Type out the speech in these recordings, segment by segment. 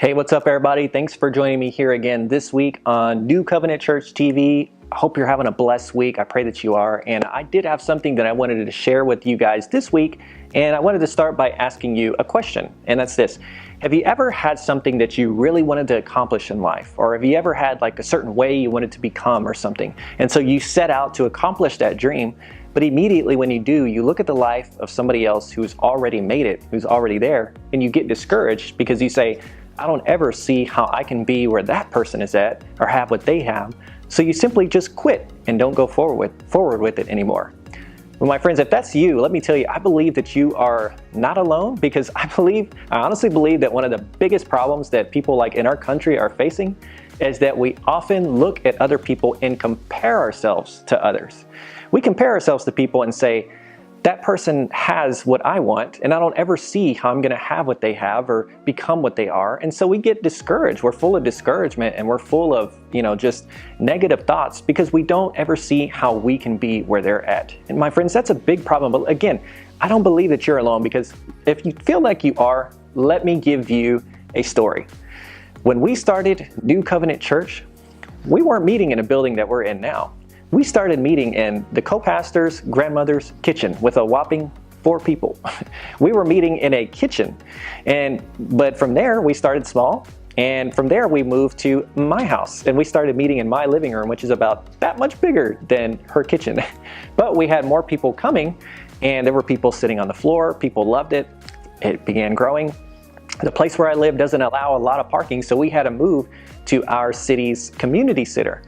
Hey, what's up, everybody? Thanks for joining me here again this week on New Covenant Church TV. I hope you're having a blessed week. I pray that you are. And I did have something that I wanted to share with you guys this week. And I wanted to start by asking you a question. And that's this. Have you ever had something that you really wanted to accomplish in life? Or have you ever had like a certain way you wanted to become or something? And so you set out to accomplish that dream. But immediately when you do, you look at the life of somebody else who's already made it, who's already there, and you get discouraged because you say, I don't ever see how I can be where that person is at or have what they have. So you simply just quit and don't go forward with it anymore. Well, my friends, if that's you, let me tell you, I believe that you are not alone, because I honestly believe that one of the biggest problems that people like in our country are facing is that we often look at other people and compare ourselves to others. We compare ourselves to people and say, that person has what I want, and I don't ever see how I'm going to have what they have or become what they are. And so we get discouraged. We're full of discouragement, and we're full of, just negative thoughts because we don't ever see how we can be where they're at. And my friends, that's a big problem. But again, I don't believe that you're alone, because if you feel like you are, let me give you a story. When we started New Covenant Church, we weren't meeting in a building that we're in now. We started meeting in the co-pastor's grandmother's kitchen with a whopping 4 people. We were meeting in a kitchen, but from there we started small, and from there we moved to my house, and we started meeting in my living room, which is about that much bigger than her kitchen. But we had more people coming, and there were people sitting on the floor. People loved it. It began growing. The place where I live doesn't allow a lot of parking, so we had to move to our city's community center.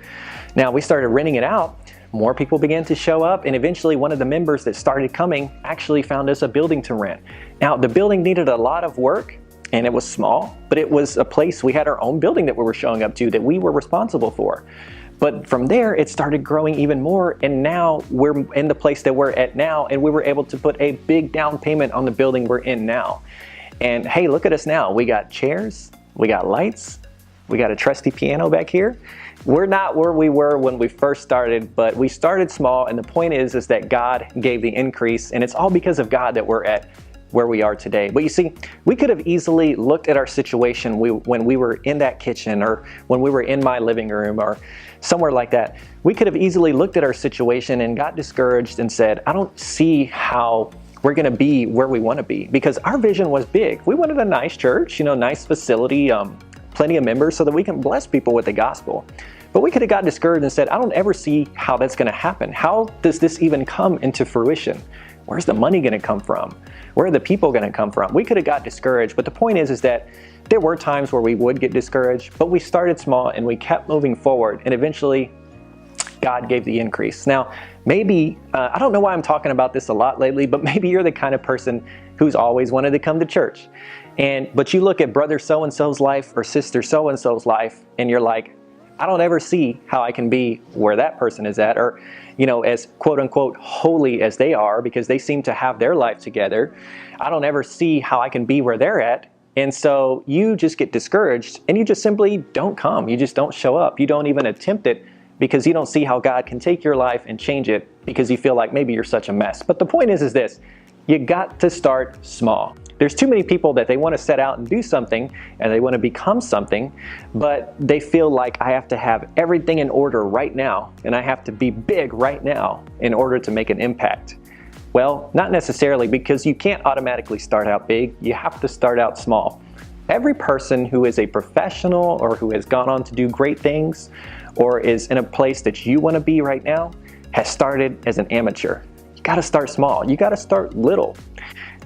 Now we started renting it out, more people began to show up, and eventually one of the members that started coming actually found us a building to rent. Now the building needed a lot of work, and it was small, but it was a place, we had our own building that we were showing up to that we were responsible for. But from there it started growing even more, and now we're in the place that we're at now, and we were able to put a big down payment on the building we're in now. And hey, look at us now. We got chairs, we got lights, we got a trusty piano back here. We're not where we were when we first started, but we started small, and the point is that God gave the increase, and it's all because of God that we're at where we are today. But you see, we could have easily looked at our situation when we were in that kitchen, or when we were in my living room, or somewhere like that. We could have easily looked at our situation and got discouraged and said, I don't see how we're going to be where we want to be, because our vision was big. We wanted a nice church, nice facility, plenty of members so that we can bless people with the gospel. But we could have got discouraged and said, I don't ever see how that's going to happen. How does this even come into fruition? Where's the money going to come from? Where are the people going to come from? We could have got discouraged, but the point is that there were times where we would get discouraged, but we started small and we kept moving forward, and eventually God gave the increase. Now, maybe, I don't know why I'm talking about this a lot lately, but maybe you're the kind of person who's always wanted to come to church. But you look at brother so-and-so's life or sister so-and-so's life, and you're like, I don't ever see how I can be where that person is at, or, as quote unquote holy as they are, because they seem to have their life together. I don't ever see how I can be where they're at. And so you just get discouraged, and you just simply don't come. You just don't show up. You don't even attempt it, because you don't see how God can take your life and change it, because you feel like maybe you're such a mess. But the point is this, you got to start small. There's too many people that they want to set out and do something, and they want to become something, but they feel like I have to have everything in order right now, and I have to be big right now in order to make an impact. Well, not necessarily, because you can't automatically start out big. You have to start out small. Every person who is a professional, or who has gone on to do great things, or is in a place that you want to be right now, has started as an amateur. You got to start small. You got to start little.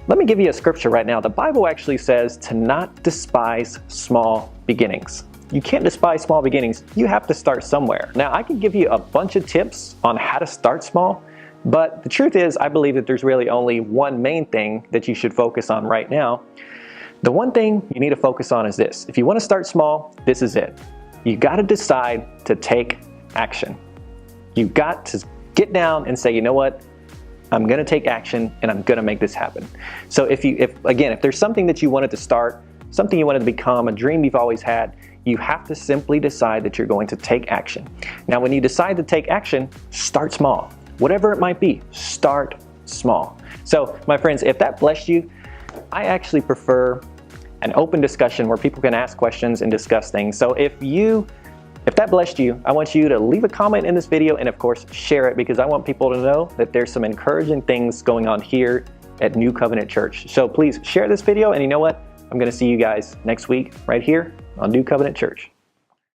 Let me give you a scripture right now. The Bible actually says to not despise small beginnings. You can't despise small beginnings. You have to start somewhere. Now, I can give you a bunch of tips on how to start small, but the truth is, I believe that there's really only one main thing that you should focus on right now. The one thing you need to focus on is this. If you want to start small, this is it. You got to decide to take action. You got to get down and say, you know what? I'm going to take action, and I'm going to make this happen. So if there's something that you wanted to start, something you wanted to become, a dream you've always had, you have to simply decide that you're going to take action. Now, when you decide to take action, start small. Whatever it might be, start small. So, my friends, if that blessed you, I actually prefer an open discussion where people can ask questions and discuss things. So if that blessed you, I want you to leave a comment in this video and of course share it, because I want people to know that there's some encouraging things going on here at New Covenant Church. So please share this video, and you know what? I'm going to see you guys next week right here on New Covenant Church.